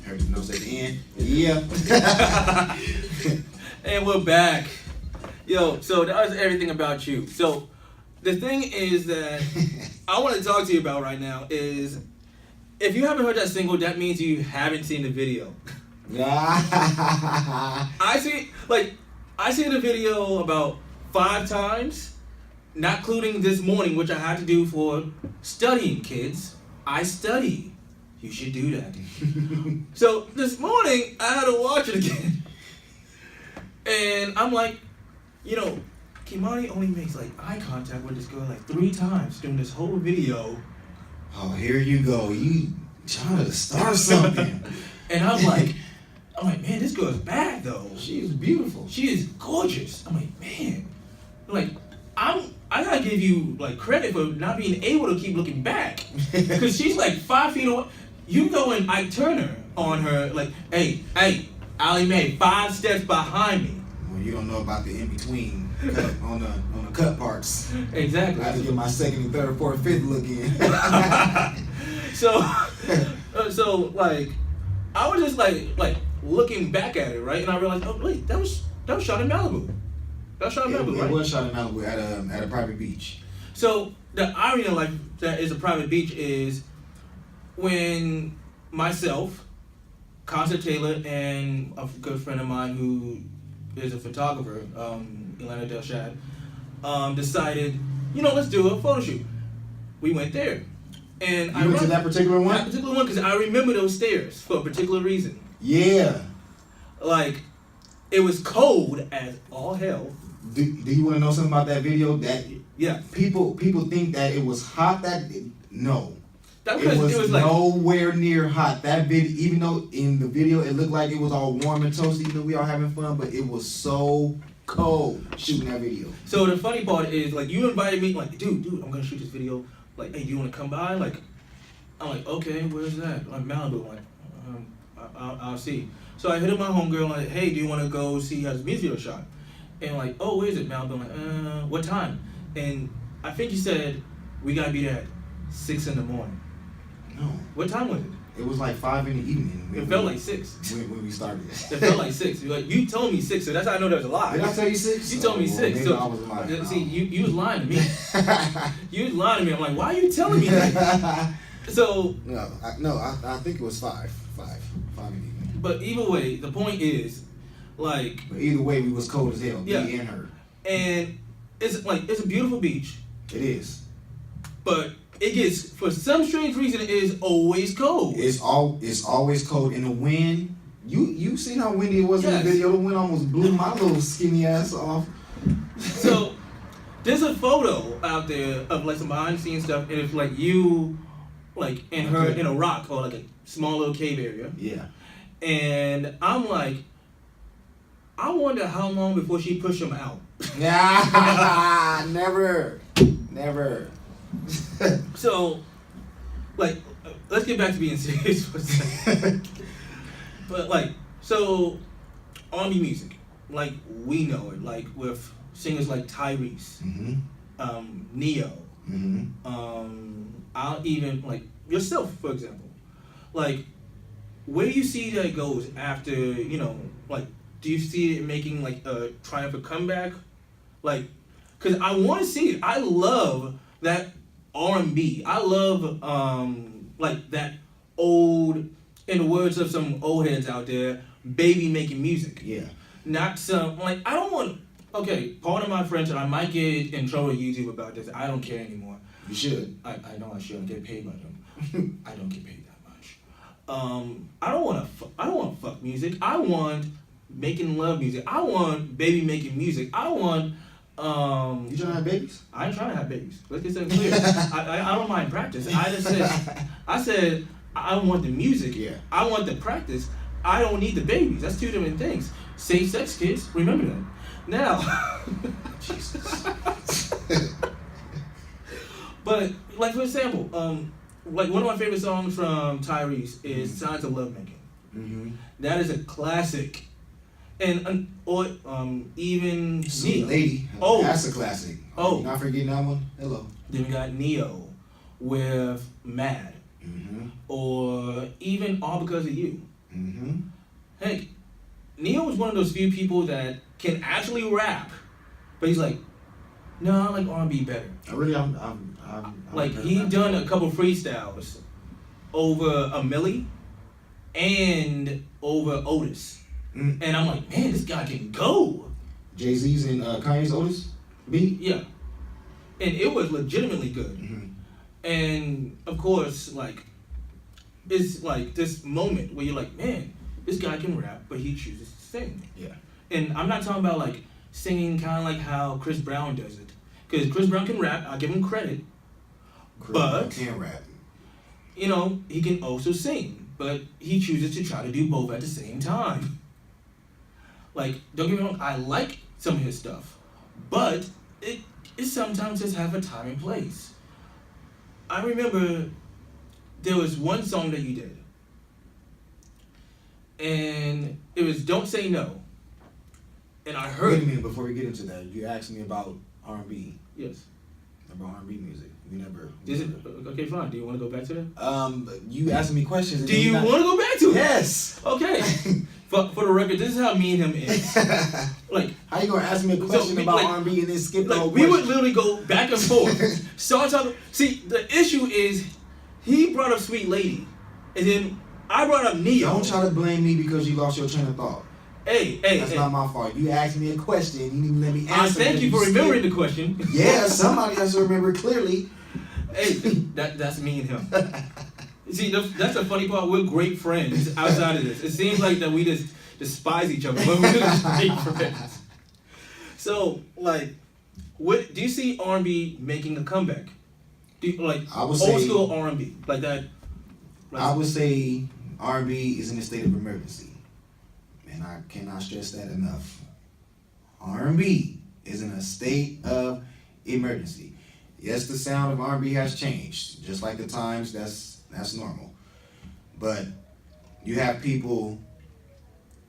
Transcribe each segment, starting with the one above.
Heard the notes at the end. Yeah. And we're back. Yo, so that was everything about you. So the thing is that I want to talk to you about right now is if you haven't heard that single, that means you haven't seen the video. I see the video about 5 times, not including this morning, which I had to do for studying, kids. I study. You should do that. So this morning, I had to watch it again. And I'm like, Kemani only makes like eye contact with this girl like 3 times during this whole video. Oh, here you go. You trying to start something. And I'm like, man, this girl's bad though. She is beautiful. She is gorgeous. I'm like, man, I gotta give you like credit for not being able to keep looking back, because she's like 5 feet away. You go and Ike Turner on her like, hey, Allie Mae, 5 steps behind me. Well, you don't know about the in between cut on the cut parts. Exactly. I have to get my 2nd and 3rd, 4th, 5th look in. So like, I was just like looking back at it, right, and I realized, oh wait, that was shot in Malibu. That was shot in Malibu, right? It was shot in Malibu at a private beach. So the irony of life that is a private beach is when myself, Concert Taylor, and a good friend of mine who is a photographer, Elena Del Shad, decided, let's do a photo shoot. We went there. And I went to that particular one? That particular one, because I remember those stairs for a particular reason. Yeah. Like, it was cold as all hell. Do you want to know something about that video? Yeah. People think that it was hot. No. It was like nowhere near hot. That video, even though in the video it looked like it was all warm and toasty, we all having fun, but it was so cold shooting that video. So the funny part is, like, you invited me, like, dude, I'm gonna shoot this video. Like, hey, do you want to come by? Like, I'm like, okay, where's that? Like, Malibu. Like, I'll see. So I hit up my homegirl, like, hey, do you want to go see how this music video shot? And like, oh, where is it, Malibu? I'm like, what time? And I think you said we gotta be there at 6 in the morning. No. What time was it? It was like 5 in the evening. It felt like 6. When we started. It felt like 6. You told me 6, so that's how I know there's a lie. Did I tell you 6? You told me 6. So I was lying. See, you was lying to me. You was lying to me. I'm like, why are you telling me that? So I think it was 5 in the evening. But either way, the point is, like. But either way, we was cold as hell. Yeah. Me and her. And it's a beautiful beach. It is. But it gets, for some strange reason, it is always cold. It's always cold. In the wind, you seen how windy it was in the video? The wind almost blew my little skinny ass off. So there's a photo out there of like some behind the scenes stuff, and it's like you, like, and her in a rock or like a small little cave area. Yeah. And I'm like, I wonder how long before she pushed him out. Yeah. Never. So, like, let's get back to being serious for a second. But like, so R&B music, like, we know it, like with singers like Tyrese, Neo, I'll even, like, yourself, for example. Like, where do you see that it goes after, like, do you see it making like a triumphant comeback? Like, because I want to see it. I love that R&B. I love like that old, in the words of some old heads out there, baby making music. Yeah. Not some, like, I don't want, okay, pardon my French, and I might get in trouble with YouTube about this. I don't care anymore. You should. I know I should. I get paid by them. I don't get paid that much. I don't want to fuck music. I want making love music. I want baby making music. I want you trying to have babies? I ain't trying to have babies. Let's get that clear. I don't mind practice. I said I want the music. Yeah. I want the practice. I don't need the babies. That's 2 different things. Safe sex, kids. Remember that. Now, Jesus. But like, for example, like one of my favorite songs from Tyrese is "Signs of Lovemaking." Mm-hmm. That is a classic. or even Sweet Neo. Lady. Oh. That's a classic. Oh. You're not forgetting that one? Hello. Then we got Neo with Mad. Mm-hmm. Or even All Because of You. Mm-hmm. Heck, Neo was one of those few people that can actually rap, but he's like, no, I like R&B better. I'm Like, he done a couple freestyles over a Millie and over Otis. Mm. And I'm like, man, this guy can go. Jay-Z's and Kanye's Otis beat? Yeah. And it was legitimately good. Mm-hmm. And, of course, like, it's like this moment where you're like, man, this guy can rap, but he chooses to sing. Yeah. And I'm not talking about, like, singing kind of like how Chris Brown does it. Because Chris Brown can rap, I'll give him credit. But can rap. You know, he can also sing, but he chooses to try to do both at the same time. Like, don't get me wrong, I like some of his stuff, but it sometimes just have a time and place. I remember there was one song that you did, and it was "Don't Say No," and I heard. Wait a minute, before we get into that, you asked me about R&B. Yes. About R&B music. We never. Is it okay? Fine. Do you want to go back to that? You asking me questions. Do you want to go back to it? Yes. Okay. For the record, this is how me and him is. Like, how you gonna ask me a question about like, R&B and then skip the like whole we would question? literally go back and forth. Start talking. See, the issue is he brought up Sweet Lady, and then I brought up Neo. Don't try to blame me because you lost your train of thought. Hey, That's not my fault. You asked me a question. You didn't even let me answer. Thank you for remembering the question. Yeah, somebody has to remember clearly. Hey, that's me and him. See, that's the funny part. We're great friends outside of this. It seems like that we just despise each other, but we're just great friends. So, like, what do you see R&B making a comeback? Do you, like I would old say, school R&B like that? Like, I would say R&B is in a state of emergency, and I cannot stress that enough. R&B is in a state of emergency. Yes, the sound of R&B has changed, just like the times. That's normal, but you have people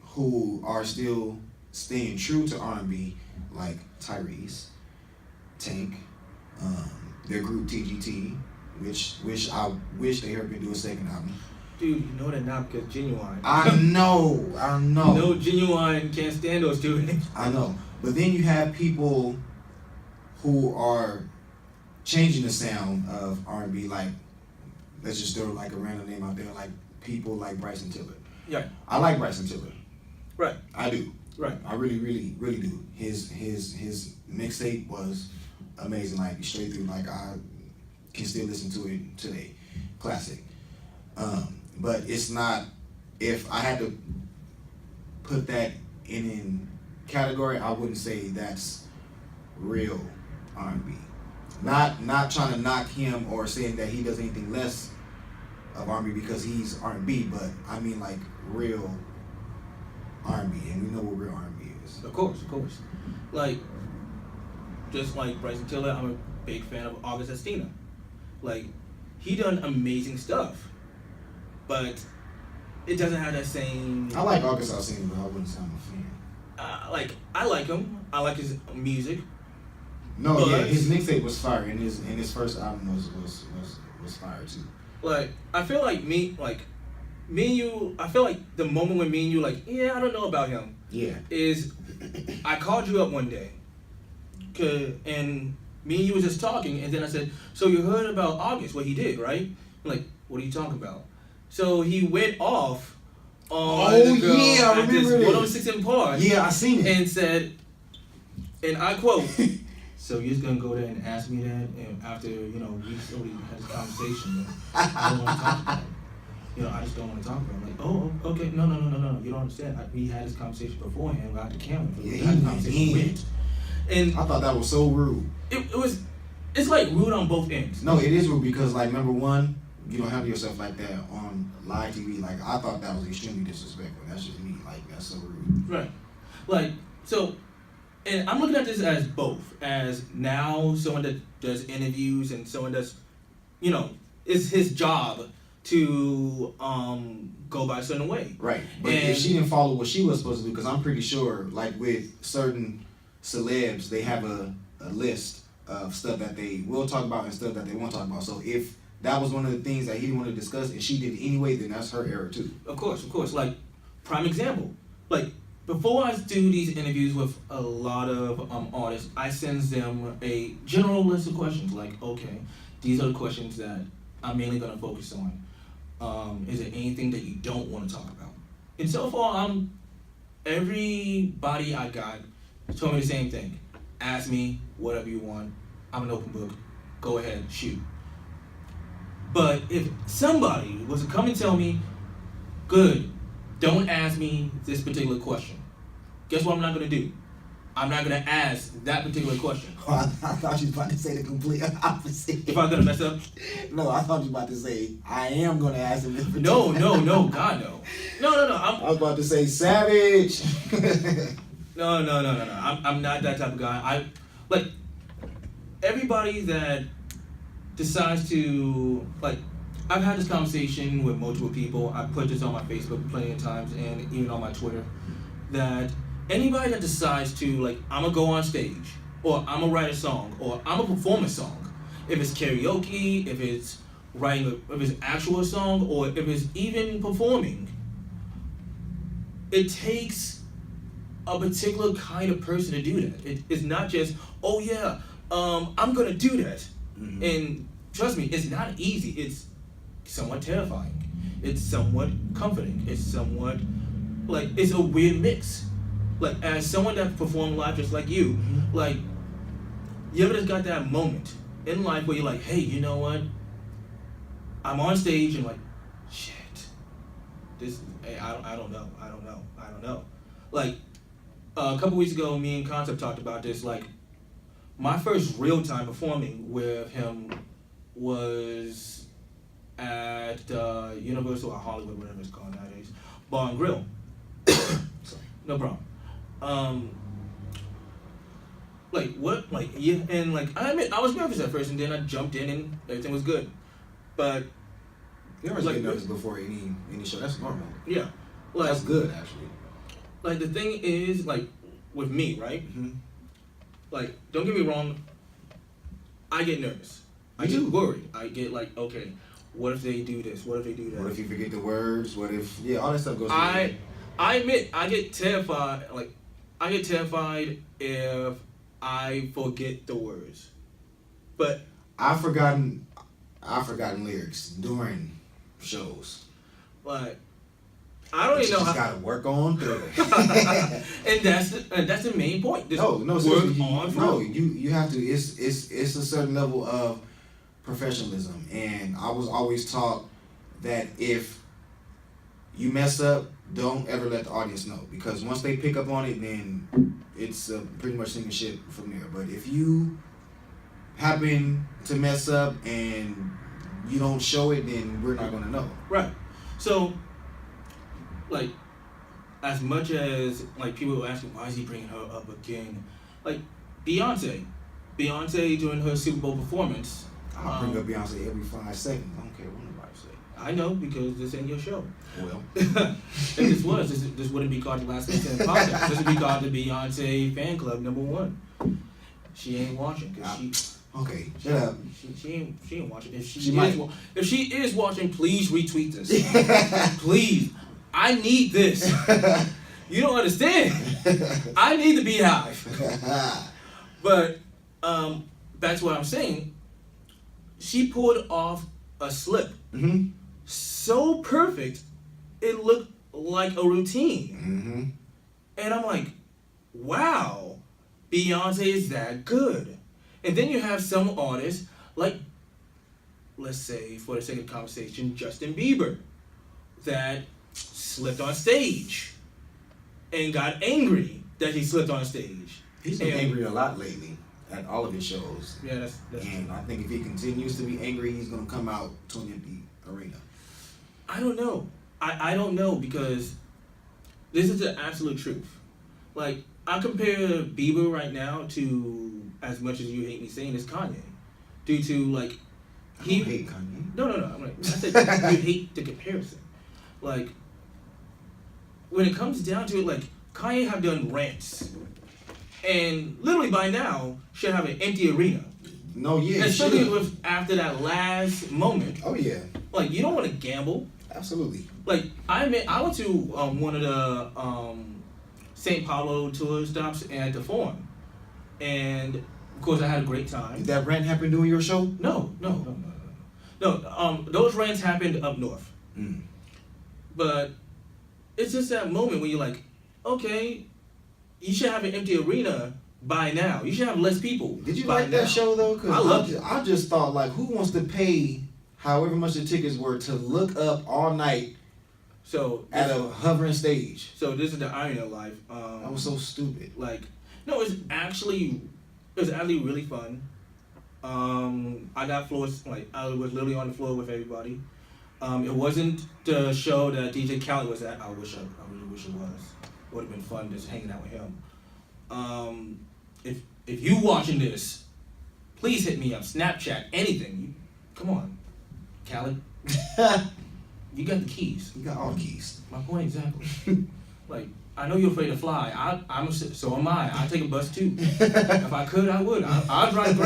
who are still staying true to R&B, like Tyrese, Tank, their group TGT, which I wish they heard me do a second album. dude, you know that not because Genuine. I know. You know Genuine can't stand those two. I know, but then you have people who are changing the sound of R&B, like, let's just throw like a random name out there, like people like Bryson Tiller. Yeah. I like Bryson Tiller. Right. I do. Right. I really, really, really do. His mixtape was amazing. Like straight through, like I can still listen to it today. Classic. But it's not. If I had to put that in category, I wouldn't say that's real R&B. Not trying to knock him or saying that he does anything less of R&B because he's R&B, but I mean like real R&B, and we know what real R&B is. Of course. Like, just like Bryson Tiller, I'm a big fan of August Alsina. Like, he done amazing stuff, but it doesn't have that same. I like August Alsina, but I wouldn't say I'm a fan. Like, I like him. I like his music. No, but, yeah, his mixtape was fire, and his first album was fire too. Like, I feel like me and you. I feel like the moment when me and you like, yeah, I don't know about him. Yeah. Is I called you up one day, and me and you was just talking, and then I said, so you heard about August, what he did, right? I'm like, what are you talking about? So he went off on the girl I at this remember 106 in Park. Yeah, I seen it. And said, and I quote, so you're just gonna go there and ask me that, and after we already had this conversation, I don't want to talk about it. I just don't want to talk about it. I'm like, oh, okay, no, you don't understand. We had this conversation beforehand without the camera. Yeah, We had the conversation with. And I thought that was so rude. It's like rude on both ends. No, it is rude because, like, number one, you don't handle yourself like that on live TV. Like, I thought that was extremely disrespectful. That's just me. Like, that's so rude. Right. Like, so, and I'm looking at this as both. As now someone that does interviews and someone that's, it's his job to go by a certain way. Right. But if she didn't follow what she was supposed to do, because I'm pretty sure, like with certain celebs, they have a list of stuff that they will talk about and stuff that they won't talk about. So if that was one of the things that he didn't want to discuss and she did it anyway, then that's her error too. Of course. Like, prime example. Like, before I do these interviews with a lot of artists, I send them a general list of questions. Like, okay, these are the questions that I'm mainly going to focus on. Is there anything that you don't want to talk about? And so far, everybody I got told me the same thing. Ask me whatever you want. I'm an open book. Go ahead, shoot. But if somebody was to come and tell me, good, don't ask me this particular question, guess what I'm not going to do? I'm not going to ask that particular question. Oh, I thought you was about to say the complete opposite. If I'm going to mess up? No, I thought you was about to say, I am going to ask him this No, God, no. No. I was about to say, savage. No. I'm not that type of guy. Like, everybody that decides to, like, I've had this conversation with multiple people. I put this on my Facebook plenty of times and even on my Twitter, that anybody that decides to, like, I'm gonna go on stage, or I'm gonna write a song, or I'm gonna perform a song, if it's karaoke, if it's if it's actual song, or if it's even performing, it takes a particular kind of person to do that. It's not just, oh yeah, I'm gonna do that. Mm-hmm. And trust me, it's not easy. It's somewhat terrifying. It's somewhat comforting. It's somewhat, like, it's a weird mix. Like, as someone that performed live just like you, mm-hmm. like, you ever just got that moment in life where you're like, hey, you know what? I'm on stage and like, shit, I don't know. Like, a couple weeks ago, me and Concept talked about this. Like, my first real time performing with him was at Universal or Hollywood, whatever it's called nowadays, Bar and Grill. Sorry, no problem. Like, what? Like, yeah, and like, I admit, I was nervous at first, and then I jumped in, and everything was good. But you always get nervous before any show. That's normal. Yeah, like, that's good actually. Like, the thing is, like, with me, right? Mm-hmm. Like, don't get me wrong, I get nervous. I get worried. I get like, okay, what if they do this? What if they do that? What if you forget the words? What if, yeah, all that stuff goes through. I admit, I get terrified. Like, I get terrified if I forget the words. But I've forgotten lyrics during shows. Like, I don't even know how. You gotta work on through it. and that's the main point. You have to. It's a certain level of professionalism, and I was always taught that if you mess up, don't ever let the audience know, because once they pick up on it, then it's pretty much sinking ship from there. But if you happen to mess up and you don't show it, then we're not gonna know. Right. So, like, as much as, like, people will ask me, why is he bringing her up again? Like, Beyonce during her Super Bowl performance. I'll bring up Beyonce every 5 seconds. I don't care what nobody say. I know, because this ain't your show. Well. If this was, this wouldn't be called the Last Man Standin Podcast. This would be called the Beyonce Fan Club #1. She ain't watching, because she... Okay, shut up. She ain't watching. If she is watching, please retweet this. Please. I need this. You don't understand. I need the Beehive. But back to what I'm saying. She pulled off a slip. Mm-hmm. So perfect, it looked like a routine. Mm-hmm. And I'm like, wow, Beyonce is that good. And then you have some artists, like, let's say, for the sake of conversation, Justin Bieber, that slipped on stage and got angry that he slipped on stage. He's been angry a lot lately at all of his shows. Yeah, that's and true. I think if he continues to be angry, he's going to come out to an empty arena. I don't know. I don't know, because this is the absolute truth. Like, I compare Bieber right now to, as much as you hate me saying, is Kanye. Due to, like, I don't hate Kanye. No. I'm like, I said you hate the comparison. Like, when it comes down to it, like, Kanye have done rants. And literally by now, should have an empty arena. No, yeah. Especially with after that last moment. Oh, yeah. Like, you don't want to gamble. Absolutely. Like, I went to one of the St. Paulo tour stops at the Forum. And, of course, I had a great time. Did that rant happen during your show? No. Those rants happened up north. But it's just that moment when you're like, okay, you should have an empty arena by now. You should have less people. Did you by like that now. show though? I loved it. I just thought, like, who wants to pay however much the tickets were to look up all night at a hovering stage? So this is the irony of life. That was so stupid. Like, no, it was actually really fun. I got floors, like, I was literally on the floor with everybody. It wasn't the show that DJ Khaled was at. I really wish it was. Would have been fun just hanging out with him. If you watching this, please hit me up. Snapchat, anything. Come on, Khaled. You got the keys. You got all the keys. My point exactly. Like, I know you're afraid to fly. So am I. I'll take a bus too. If I could, I would. I'll drive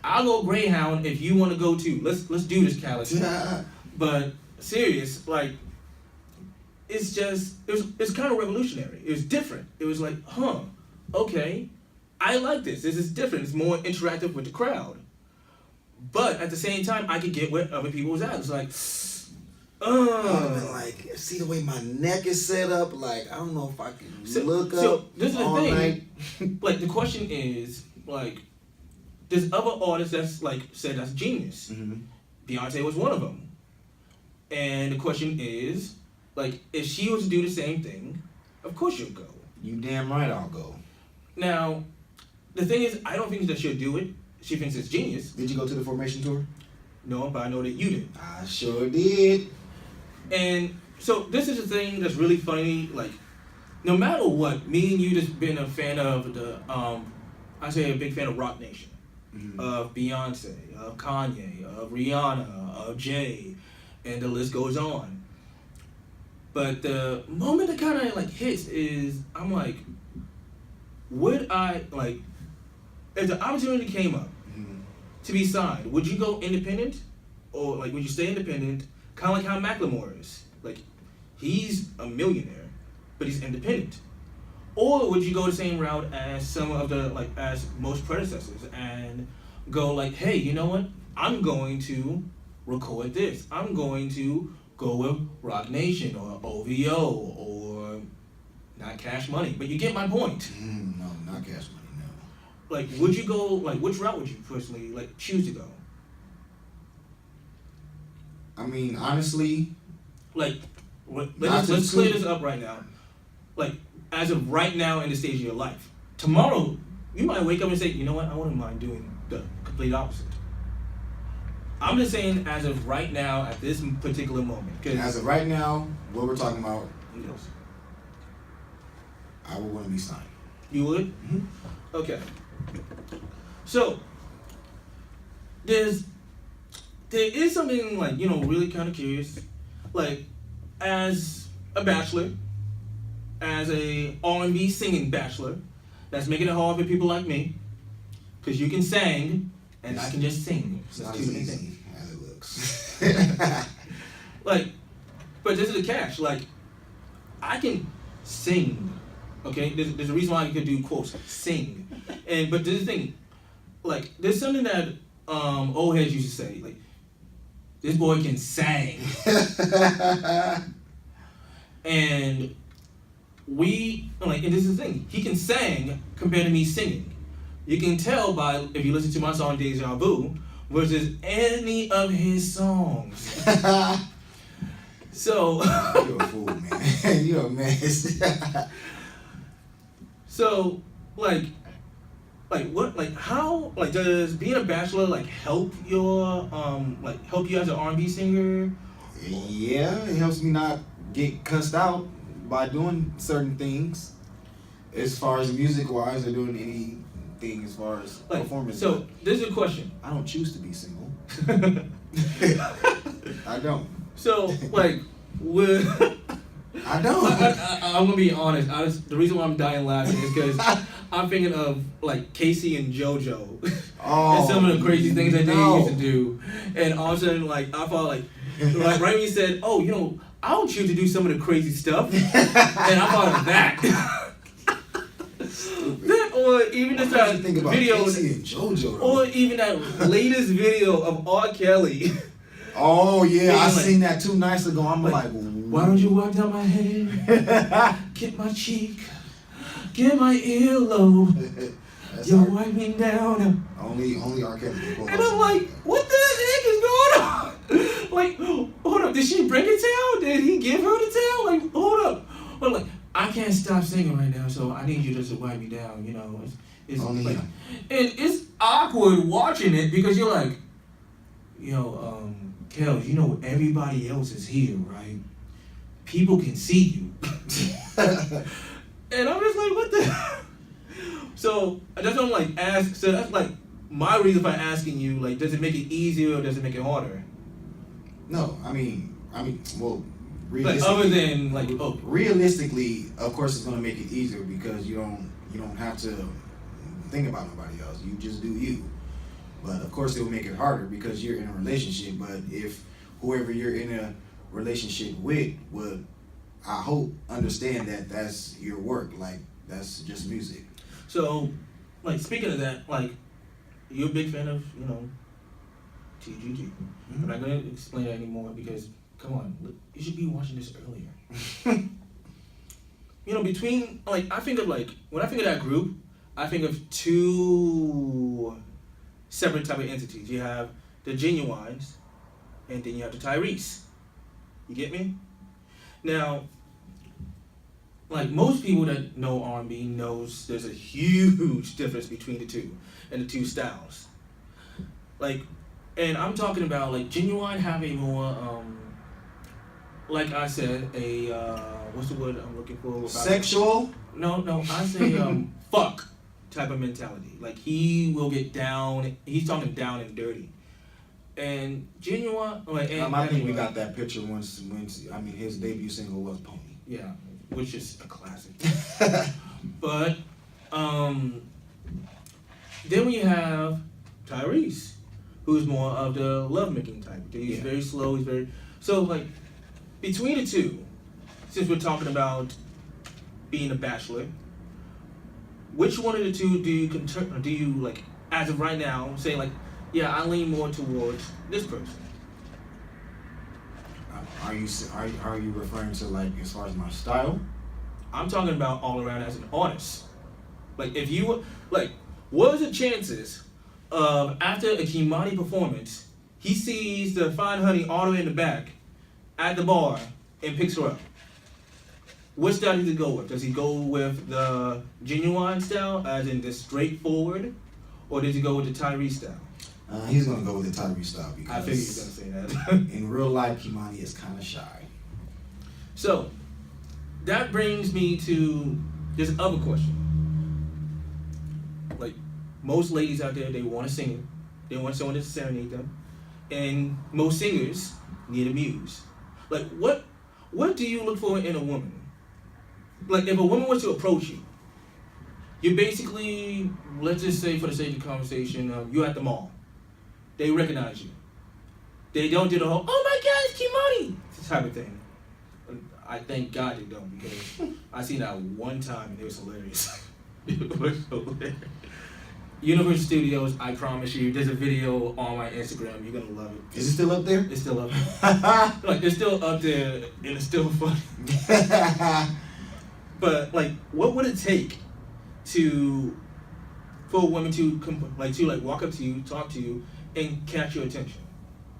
I'll go Greyhound if you want to go too. Let's do this, Khaled. But serious, like, it's kind of revolutionary. It was different. It was like, okay, I like this. This is different. It's more interactive with the crowd. But at the same time, I could get where other people was at. It's like, like, see the way my neck is set up. Like, I don't know if I can look up this is all the thing. night. Like, the question is, like, there's other artists that's like said that's genius. Beyonce was one of them. And the question is, like, if she was to do the same thing, of course you'll go. You damn right I'll go. Now, the thing is, I don't think that she'll do it. She thinks it's genius. Did you go to the Formation Tour? No, but I know that you did. I sure did. And so this is the thing that's really funny. Like, no matter what, me and you just been a fan of the, I say a big fan of Rock Nation, of Beyonce, of Kanye, of Rihanna, of Jay, and the list goes on. But the moment that kind of like hits is, I'm like, would I, like, if the opportunity came up to be signed, would you go independent? Or, like, would you stay independent? Kind of like how Macklemore is. Like, he's a millionaire, but he's independent. Or would you go the same route as some of the, like, as most predecessors and go like, hey, you know what? I'm going to record this. I'm going to go with Rock Nation or OVO or not Cash Money. But you get my point. No, not Cash Money, no. Like, would you go, like, which route would you personally, like, choose to go? I mean, honestly, like, let's clear this up right now. Like, as of right now in the stage of your life, tomorrow you might wake up and say, you know what, I wouldn't mind doing the complete opposite. I'm just saying, as of right now, at this particular moment. As of right now, what we're talking about, Yes. I would want to be signed. You would? Mm-hmm. Okay. So, there is something, like, you know, really kind of curious. Like, as a bachelor, as a R&B singing bachelor, that's making it hard for people like me, because you can sing, and I can just sing. It's not as easy as it looks. Like, but this is the catch. Like, I can sing. Okay, there's a reason why I could do quotes, sing, but this is the thing. Like, there's something that old heads used to say. Like, this boy can sing, and and this is the thing. He can sing compared to me singing. You can tell by if you listen to my song Deja Vu versus any of his songs. So you're a fool, man. You're a mess. So, how, like, does being a bachelor, like, help you as an R&B singer? Yeah, it helps me not get cussed out by doing certain things, as far as music-wise or doing anything as far as performance. So, this is a question. I don't choose to be single. I don't. So, like, I don't. I'm gonna be honest. The reason why I'm dying laughing is because I'm thinking of like Casey and JoJo and some of the crazy things that they used to do, and all of a sudden, like I thought, like right when you said, "Oh, you know, I would choose to do some of the crazy stuff," and I thought of that. That or even this video, Casey and JoJo, or even that latest video of R. Kelly. Oh yeah, I like, seen that 2 nights ago. I'm like, why don't you wipe down my head, get my cheek, get my earlobe, you're wiping down. Only R. Kelly. And I'm like, what the heck is going on? Like, hold up, did she bring a towel? Did he give her the towel? Like, hold up. But like, I can't stop singing right now, so I need you just to wipe me down. You know, it's only like, him. And it's awkward watching it because you're like, Kels, you know everybody else is here, right? People can see you. And I'm just like, what the? So that's what I'm like, so that's like my reason for asking you, like, does it make it easier or does it make it harder? No, I mean, well, like other than like, realistically, of course, it's gonna make it easier because you don't have to think about nobody else. You just do you. But of course, it will make it harder because you're in a relationship. But if whoever you're in a relationship with would, I hope, understand that that's your work. Like, that's just music. So, like, speaking of that, like, you're a big fan of, TGG. I'm not going to explain that anymore because, come on, look, you should be watching this earlier. Between, like, I think of, like, when I think of that group, I think of 2 separate type of entities. You have the Genuines, and then you have the Tyrese. You get me? Now, like most people that know R&B knows there's a huge difference between the two and the 2 styles. Like, and I'm talking about like Genuine have a more, like I said, a what's the word I'm looking for? Sexual? No, I say fuck type of mentality. Like he will get down. He's talking down and dirty. And Genuine, like, I think we got that picture once. I mean, his debut single was Pony. Yeah, which is a classic. But then we have Tyrese, who's more of the lovemaking type. He's very slow. He's very so like between the 2. Since we're talking about being a bachelor, which one of the 2 do you like as of right now say like, yeah, I lean more towards this person? Are you referring to like as far as my style? I'm talking about all around as an artist. Like if you like, what are the chances of after a Kemani performance, he sees the fine honey all the way in the back at the bar and picks her up? What style does he go with? Does he go with the Genuine style, as in the straightforward, or does he go with the Tyrese style? He's gonna go with the Tyrese style because I figured he was gonna say that. In real life, Kemani is kind of shy. So that brings me to this other question. Like most ladies out there, they want a singer, they want someone to serenade them, and most singers need a muse. Like what do you look for in a woman? Like if a woman was to approach you, you basically, let's just say for the sake of conversation, you're at the mall. They recognize you. They don't do the whole, oh my God, it's Kemani, type of thing. I thank God they don't, because I seen that one time and it was hilarious. It was hilarious. Universal Studios, I promise you, there's a video on my Instagram. You're gonna love it. Is it still up there? It's still up there. Like it's still up there, and it's still funny. But like, what would it take for a woman to walk up to you, talk to you, and catch your attention?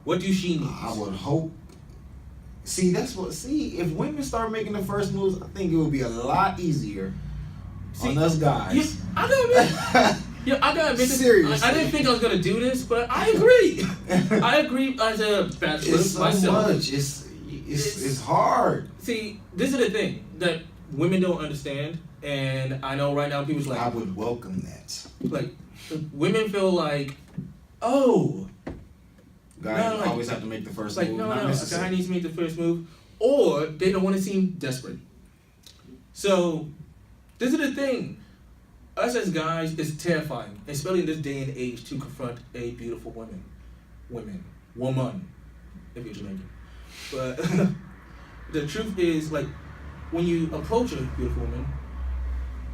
What do she need? I would hope. If women start making the first moves, I think it would be a lot easier on us guys. I gotta admit this. Seriously. I didn't think I was gonna do this, but I agree. I agree as a bachelor It's so myself. much. It's hard. See, this is the thing that women don't understand, and I know right now people's like, I would welcome that. like, women feel like, oh, Guys always have to make the first like, move. No, Not a necessary. guy needs to make the first move, or they don't want to seem desperate. So, this is the thing. Us as guys is terrifying, especially in this day and age, to confront a beautiful woman, if you're Jamaican. But the truth is, like, when you approach a beautiful woman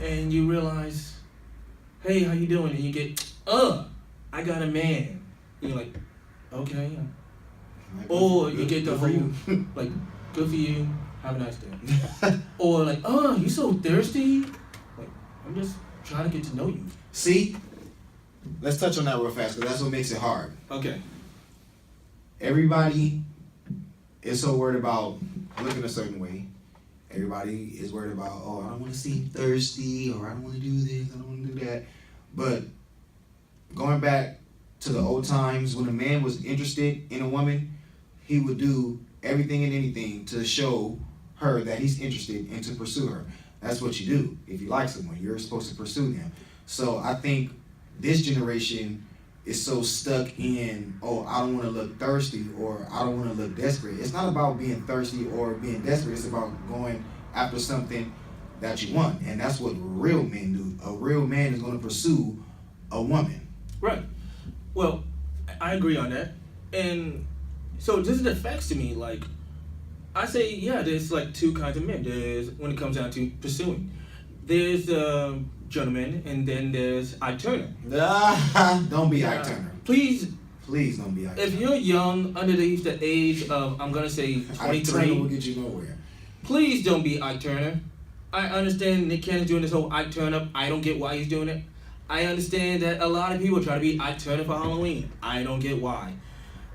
and you realize, hey, how you doing? And you get, I got a man. And you're like, okay. Like, Or you get the good for whole, you. like, good for you, have a nice day. Or like, you so thirsty? Like, I'm just trying to get to know you. See, let's touch on that real fast because that's what makes it hard. Okay. Everybody is so worried about looking a certain way. Everybody is worried about, I don't want to seem thirsty, or I don't want to do this, I don't want to do that. But going back to the old times when a man was interested in a woman, he would do everything and anything to show her that he's interested and to pursue her. That's what you do. If you like someone, you're supposed to pursue them. So I think this generation is so stuck in, I don't want to look thirsty or I don't want to look desperate. It's not about being thirsty or being desperate. It's about going after something that you want. And that's what real men do. A real man is going to pursue a woman. Right. Well, I agree on that. And so this is the facts to me. Like, I say, there's like two kinds of men. There's, when it comes down to pursuing, there's gentleman, and then there's Ike Turner. Don't be Ike Turner. Please don't be Ike Turner. If you're young, underneath the age of, I'm going to say 23. Ike Turner will get you nowhere. Please don't be Ike Turner. I understand Nick Cannon's doing this whole Ike Turner. I don't get why he's doing it. I understand that a lot of people try to be Ike Turner for Halloween. I don't get why.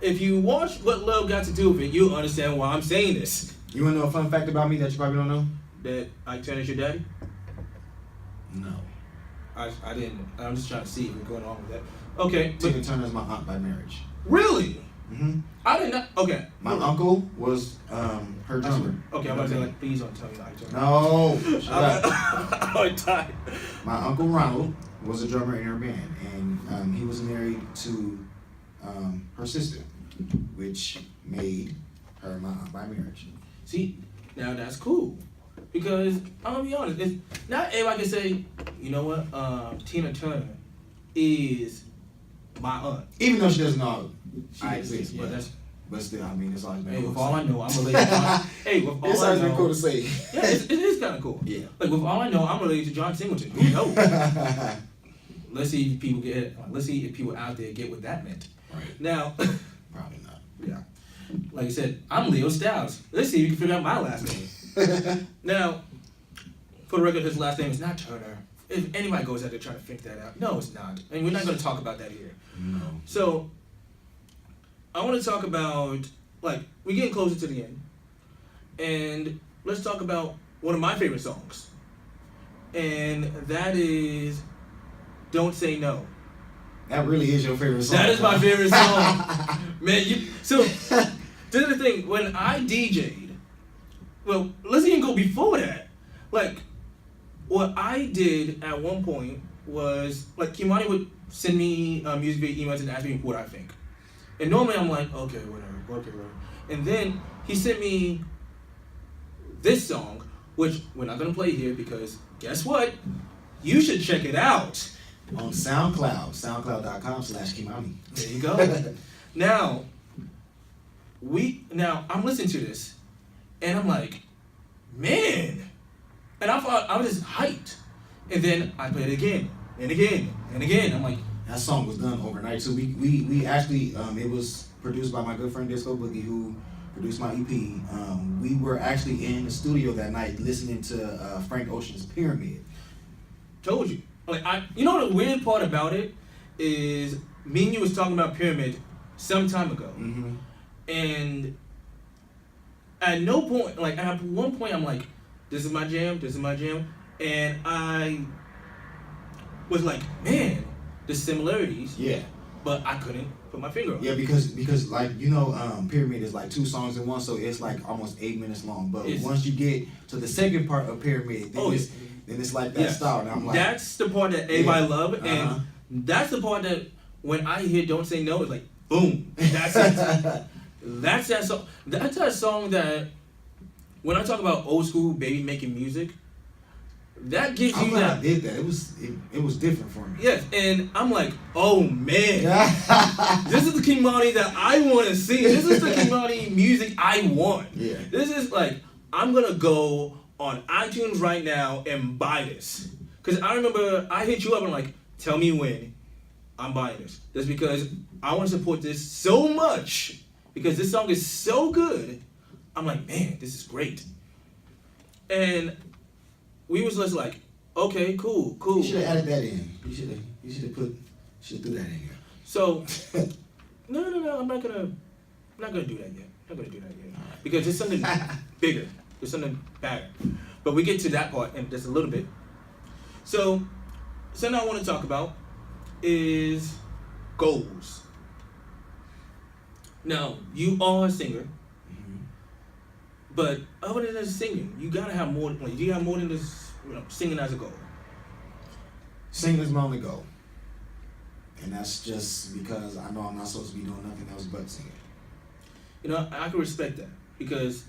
If you watch What Love Got to Do With It, you'll understand why I'm saying this. You want to know a fun fact about me that you probably don't know? That Ike Turner's your daddy? No. I didn't. I'm just trying to see what's going on with that. Okay. Tina Turner's my aunt by marriage. Really? Mm-hmm. I did not. Okay. My uncle was her drummer. Okay, I'm about to say, like, please don't tell me Ike Turner. No. Shut up. I'm tired. My uncle Ronald was a drummer in her band, and he was married to her sister, which made her my aunt by marriage. See, now that's cool. Because, I'm going to be honest, it's not everybody can say, you know what, Tina Turner is my aunt. Even though she doesn't know I She exist, yeah, but still, I mean, it's always been Hey, cool with to all say. I know, I'm related to John. Hey, with all It's I always know, been cool to say. Yeah, it is kind of cool. Yeah. Like, with all I know, I'm related to John Singleton. Who knows? Let's see if people let's see if people out there get what that meant. Right. Now, Probably not. yeah. Like I said, I'm Leo Styles. Let's see if you can figure out my last name. Now, for the record, his last name is not Turner. If anybody goes out there trying to figure that out, no, it's not. And we're not going to talk about that here. No. So, I want to talk about, like, we're getting closer to the end. And let's talk about one of my favorite songs. And that is Don't Say No. That really is your favorite song. That is my favorite song. Man, so, this is the thing. When I DJ'd, well, let's even go before that. Like, what I did at one point was, like, Kemani would send me music video emails and ask me what I think. And normally I'm like, okay, whatever. And then he sent me this song, which we're not going to play here because guess what? You should check it out. On SoundCloud, soundcloud.com/Kemani. There you go. Now I'm listening to this, and I'm like, man. And I thought I was just hyped. And then I played it again, and again, and again. I'm like, That song was done overnight. So we actually, it was produced by my good friend Disco Boogie, who produced my EP. We were actually in the studio that night listening to Frank Ocean's Pyramid. told you. Like, you know the weird part about it is me and you was talking about Pyramid some time ago. Mm-hmm. And at no point, like, at one point I'm like, this is my jam. And I was like, man, the similarities. Yeah. But I couldn't put my finger on it. Yeah, because like, you know, Pyramid is like 2 songs in one, so it's like almost 8 minutes long. But once you get to the second part of Pyramid, then it's like that style. And I'm like, that's the part that everybody love, and that's the part that when I hear Don't Say No, it's like, boom. That's it. That's that song. That's that song that when I talk about old school baby making music, that gives I'm you glad that. I did that. It was different for me. Yes, and I'm like, oh man, this is the Kemani that I want to see. This is the Kemani music I want. Yeah. This is like, I'm gonna go on iTunes right now and buy this. Cause I remember I hit you up and like, tell me when I'm buying this. That's because I want to support this so much because this song is so good. I'm like, man, this is great. And we was just like, okay, cool. You should have added that in. You should have threw that in here. So, no, I'm not gonna do that yet. Because there's something bigger. There's something better. But we get to that part in just a little bit. So, something I want to talk about is goals. Now, you are a singer. But other than just singing, you gotta have more. Like, you have more than just singing as a goal. Singing is my only goal, and that's just because I know I'm not supposed to be doing nothing else but singing. You know, I can respect that because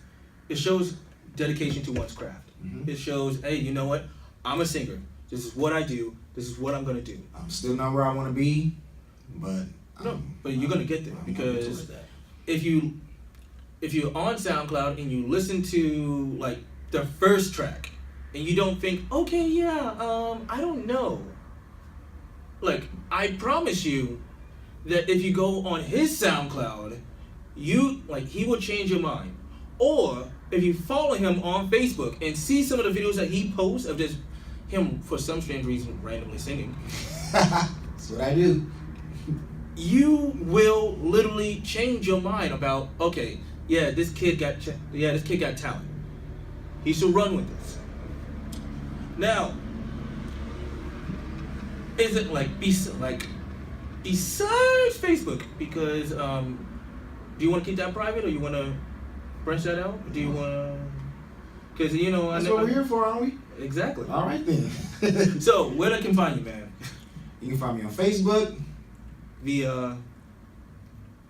it shows dedication to one's craft. It shows, hey, you know what? I'm a singer. This is what I do. This is what I'm gonna do. I'm still not where I want to be, but but you're gonna get there because if you're on SoundCloud and you listen to like the first track and you don't think, okay, yeah, I don't know. Like, I promise you that if you go on his SoundCloud, he will change your mind. Or if you follow him on Facebook and see some of the videos that he posts of just him for some strange reason randomly singing. That's what I do. You will literally change your mind about, okay, yeah, this kid got talent. He should run with this. Now, is it besides Facebook? Because do you want to keep that private, or you want to branch that out? Or do you want to? Because that's what we're here for, aren't we? Exactly. All right then. So where they can find you, man? You can find me on Facebook via.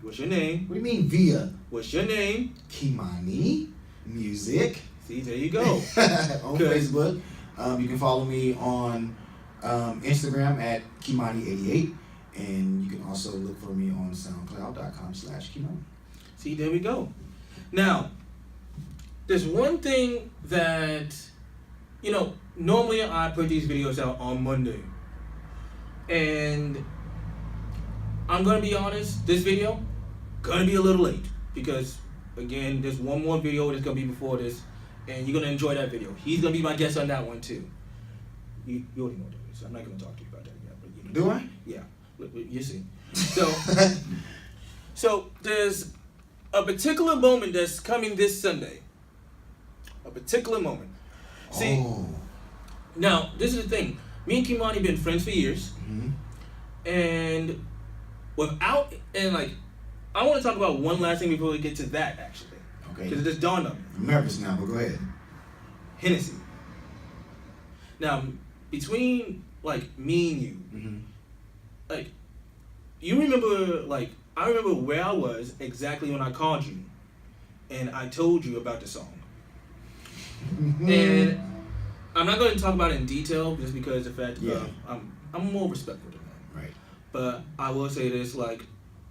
What's your name? What do you mean via? What's your name? Kemani Music. See, there you go. On Facebook. You can follow me on Instagram at Kemani88. And you can also look for me on soundcloud.com/Kemani. See, there we go. Now, there's one thing that, normally I put these videos out on Monday. And I'm going to be honest, this video, going to be a little late. Because, again, there's one more video that's going to be before this. And you're going to enjoy that video. He's going to be my guest on that one, too. You already know what that is. So I'm not going to talk to you about that yet. But Do I? Yeah. You see. So there's a particular moment that's coming this Sunday. A particular moment. See, now, this is the thing. Me and Kemani been friends for years. And I want to talk about one last thing before we get to that, actually. Okay. Because it just dawned on me. I'm nervous now, but go ahead. Hennessy. Now, between, me and you, you remember, I remember where I was exactly when I called you, and I told you about the song. And I'm not going to talk about it in detail, just because of the fact that I'm more respectful than that. Right. But I will say this,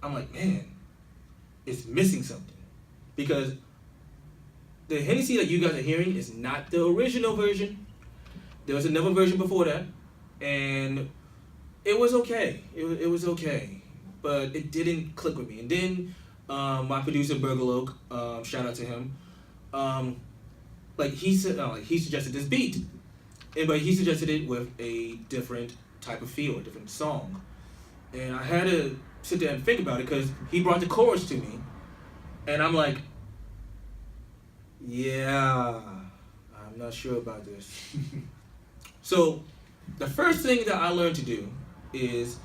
I'm like, man, it's missing something. Because the Hennessy that you guys are hearing is not the original version. There was another version before that, and it was okay. It was okay, but it didn't click with me. And then my producer Bergeloke, shout out to him. He suggested this beat, but he suggested it with a different type of feel, a different song, and I had to sit there and think about it because he brought the chorus to me, and I'm like, yeah, I'm not sure about this. So, the first thing that I learned to do is,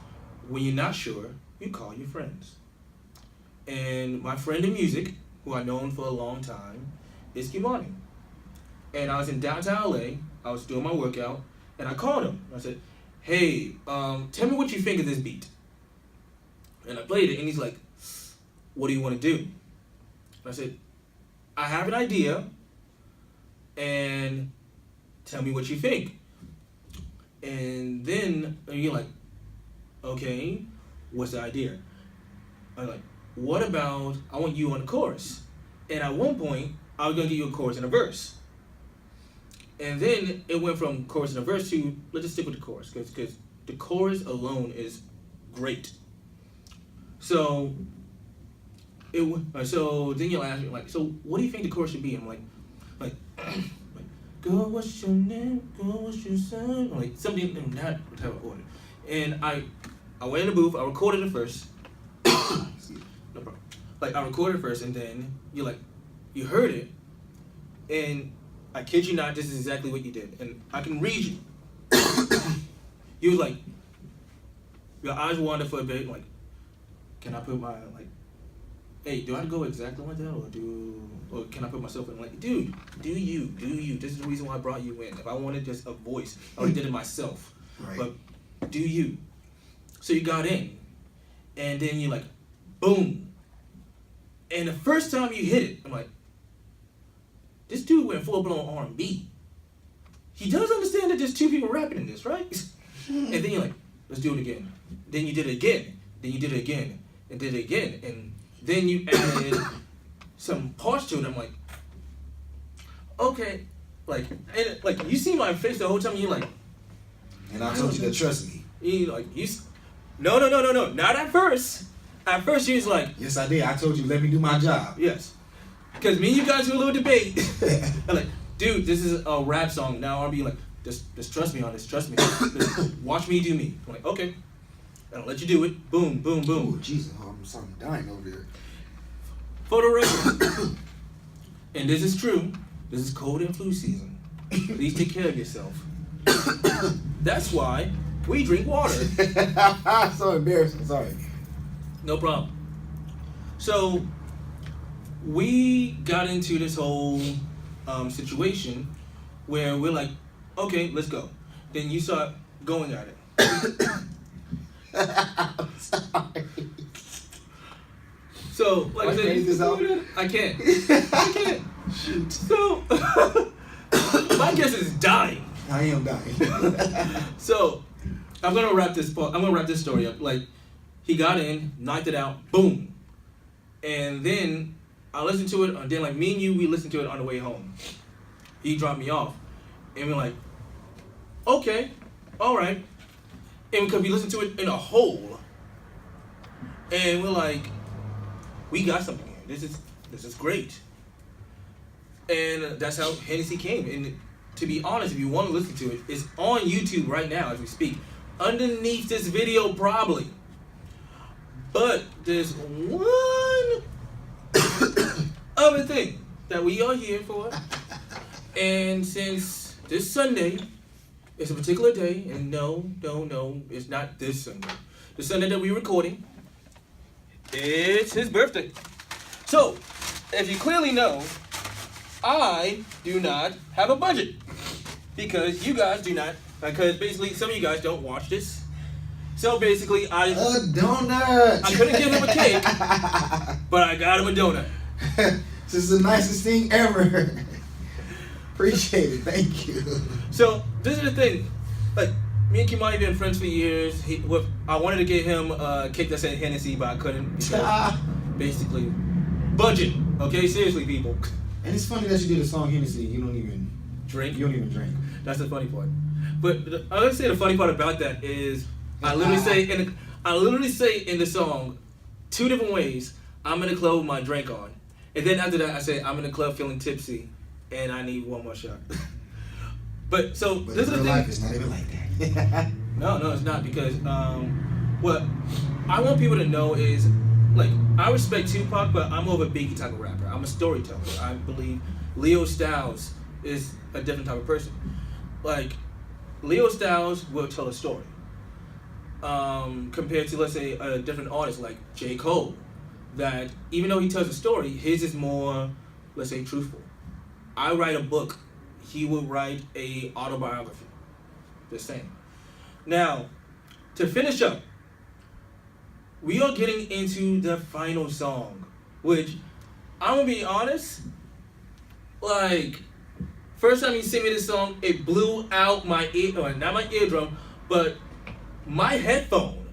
when you're not sure, you call your friends. And my friend in music, who I've known for a long time, is Kemani. And I was in downtown LA, I was doing my workout, and I called him. I said, hey, tell me what you think of this beat. And I played it, and he's like, what do you want to do? And I said, I have an idea, and tell me what you think. And then you're like, okay, what's the idea? I'm like, what about, I want you on the chorus. And at one point, I was going to give you a chorus and a verse. And then it went from chorus and a verse to, let's just stick with the chorus, because the chorus alone is great. So then you'll ask me, like, so what do you think the chorus should be? I'm like, girl, what's your name? Girl, what's your son? Like, something in that type of order. And I went in the booth, I recorded it first. No problem. Like, I recorded it first, and then you're like, you heard it, and I kid you not, this is exactly what you did. And I can read you. You was like, your eyes wandered for a bit, like, can I put my, like, hey, do I have to go exactly like that, or can I put myself in? Like, dude, do you. This is the reason why I brought you in. If I wanted just a voice, I would have did it myself. Right. But do you. So you got in, and then you're like, boom. And the first time you hit it, I'm like, this dude went full-blown R&B. He does understand that there's two people rapping in this, right? And then you're like, let's do it again. Then you did it again. Then you did it again. And did it again. And then you added some parts to it. I'm like, okay. Like, and like, you see my face the whole time. You're like, and I told you to trust me. You like, no. Not at first. At first, you was like, yes, I did. I told you, let me do my job. yes. Because me and you guys do a little debate. I'm like, dude, this is a rap song. Now I'll be like, just trust me on this. Trust me. Just watch me do me. I'm like, okay. And I'll let you do it. Boom, boom, boom. Oh, Jesus. I'm dying over here. For the record, and this is true, this is cold and flu season. Please take care of yourself. That's why we drink water. So embarrassing. Sorry. No problem. So we got into this whole situation where we're like, okay, let's go. Then you start going at it. I'm sorry. So, like I said, this out? I can't. Shoot. So, my guess is dying. I am dying. So, I'm gonna wrap this story up. Like, he got in, knocked it out, boom, and then I listened to it. And then, like, me and you, we listened to it on the way home. He dropped me off, and we're like, okay, all right, and because we listened to it in a whole, and we're like, we got something here. This is great. And that's how Hennessy came. And to be honest, if you want to listen to it, it's on YouTube right now as we speak. Underneath this video, probably. But there's one other thing that we are here for. And since this Sunday is a particular day, and no, it's not this Sunday. The Sunday that we're recording, it's his birthday. So, as you clearly know, I do not have a budget. Because you guys do not, because basically some of you guys don't watch this. So basically A donut! I couldn't give him a cake, but I got him a donut. This is the nicest thing ever. Appreciate it, thank you. So, this is the thing. Like, me and Kemani been friends for years. I wanted to get him a cake that said Hennessy, but I couldn't. Because basically, budget. Okay, seriously, people. And it's funny that you did a song Hennessy. You don't even Drink. You don't even drink. That's the funny part. But I would say the funny part about that is I literally say in the song 2 different ways. I'm in the club with my drink on, and then after that I say I'm in the club feeling tipsy, and I need one more shot. But this is the thing. Life is not even like that. No, it's not, because what I want people to know is, like, I respect Tupac, but I'm more of a Biggie type of rapper. I'm a storyteller. I believe Leo Styles is a different type of person. Like, Leo Styles will tell a story. Compared to, let's say, a different artist like J. Cole, that even though he tells a story, his is more, let's say, truthful. I write a book. He would write a autobiography. Just saying. Now, to finish up, we are getting into the final song, which I'm gonna be honest, like, first time you sent me this song, it blew out my not my eardrum, but my headphone.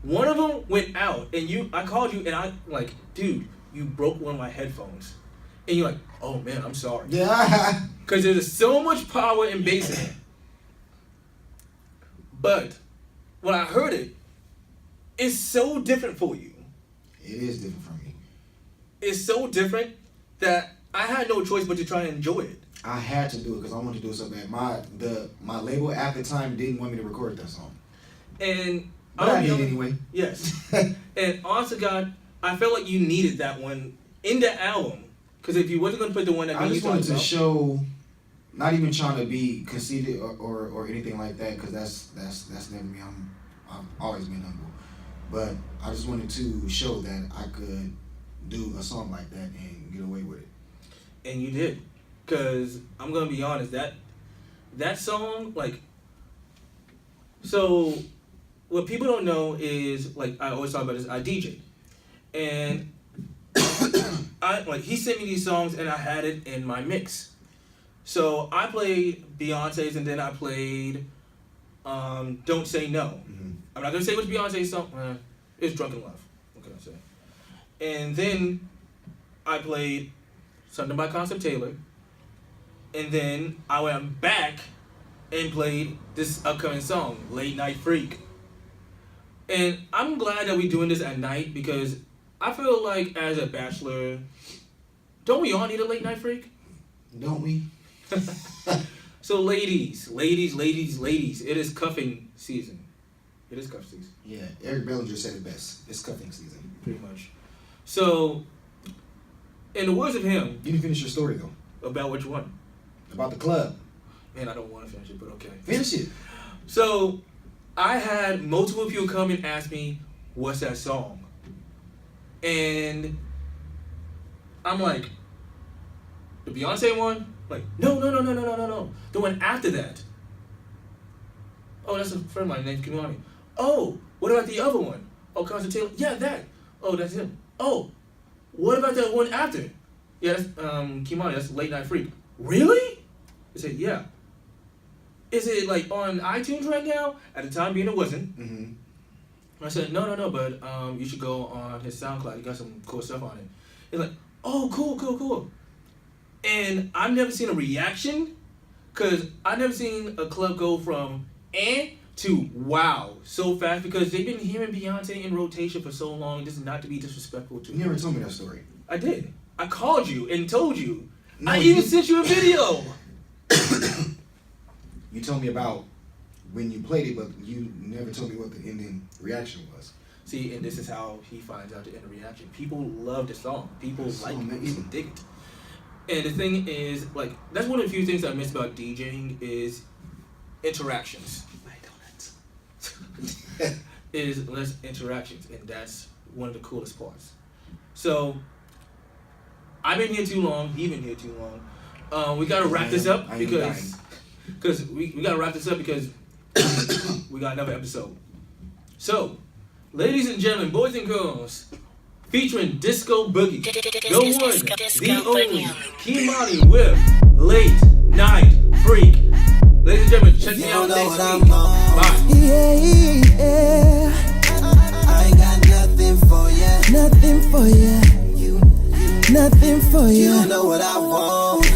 One of them went out, and I called you, and I like, dude, you broke one of my headphones, and you're like, oh man, I'm sorry. Yeah. Because there's so much power and bass in it. But when I heard it, it's so different for you. It is different from me. It's so different that I had no choice but to try and enjoy it. I had to do it because I wanted to do it so bad. My label at the time didn't want me to record that song. And but I did anyway. Yes. And honest to God, I felt like you needed that one in the album. Because if you wasn't going to put the one that I you just wanted to show, not even trying to be conceited or anything like that, because that's never me. I've always been humble. But I just wanted to show that I could do a song like that and get away with it. And you did. Because I'm going to be honest, that song, like, so what people don't know is, like, I always talk about this, I DJ. And he sent me these songs and I had it in my mix. So I played Beyonce's and then I played Don't Say No. Mm-hmm. I'm not going to say which Beyonce song. It's Drunken Love. What can I say? And then I played Something by Concept Taylor. And then I went back and played this upcoming song, Late Night Freak. And I'm glad that we're doing this at night because I feel like as a bachelor, don't we all need a late night freak? Don't we? So ladies, it is cuffing season. It is cuff season. Yeah, Eric Bellinger said it best. It's cuffing season. Pretty much. So, in the words of him... You didn't finish your story, though. About which one? About the club. Man, I don't want to finish it, but okay. Finish it. So, I had multiple people come and ask me, what's that song? And I'm like, the Beyonce one? Like, no. The one after that. Oh, that's a friend of mine named Kemani. Oh, what about the other one? Oh, Concept Taylor. Yeah, that. Oh, that's him. Oh, what about that one after? Yeah, that's Kemani. That's Late Night Freak. Really? I said, yeah. Is it like on iTunes right now? At the time being, it wasn't. Mm-hmm. I said, no, but you should go on his SoundCloud. He got some cool stuff on it. He's like, oh, cool. And I've never seen a reaction, because I've never seen a club go from to wow so fast, because they've been hearing Beyonce in rotation for so long, just not to be disrespectful to You never told me that story. I did. I called you and told you. No, I even sent you a video. You told me about when you played it, but you never told me what the ending reaction was. See, and this is how he finds out the end reaction. People love the song. People like it. People dig it. And the thing is, like, that's one of the few things I miss about DJing is interactions. Is less interactions, and that's one of the coolest parts. So, I've been here too long. You've been here too long. We gotta wrap this up because we gotta wrap this up because we got another episode. So, ladies and gentlemen, boys and girls, featuring Disco Boogie, the one, the only, Kemani with Late Night Freak. Ladies and gentlemen, check me out next week. Bye. Yeah. I ain't got nothing for ya. Nothing for ya. Nothing for ya. You know what I want.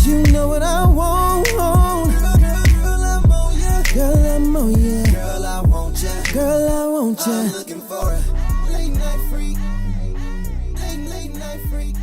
You know what I want. Girl, I'm on ya. Girl, I'm on ya. Girl, I want ya. Girl, I want ya. I'm looking for a late night freak. Late night freak.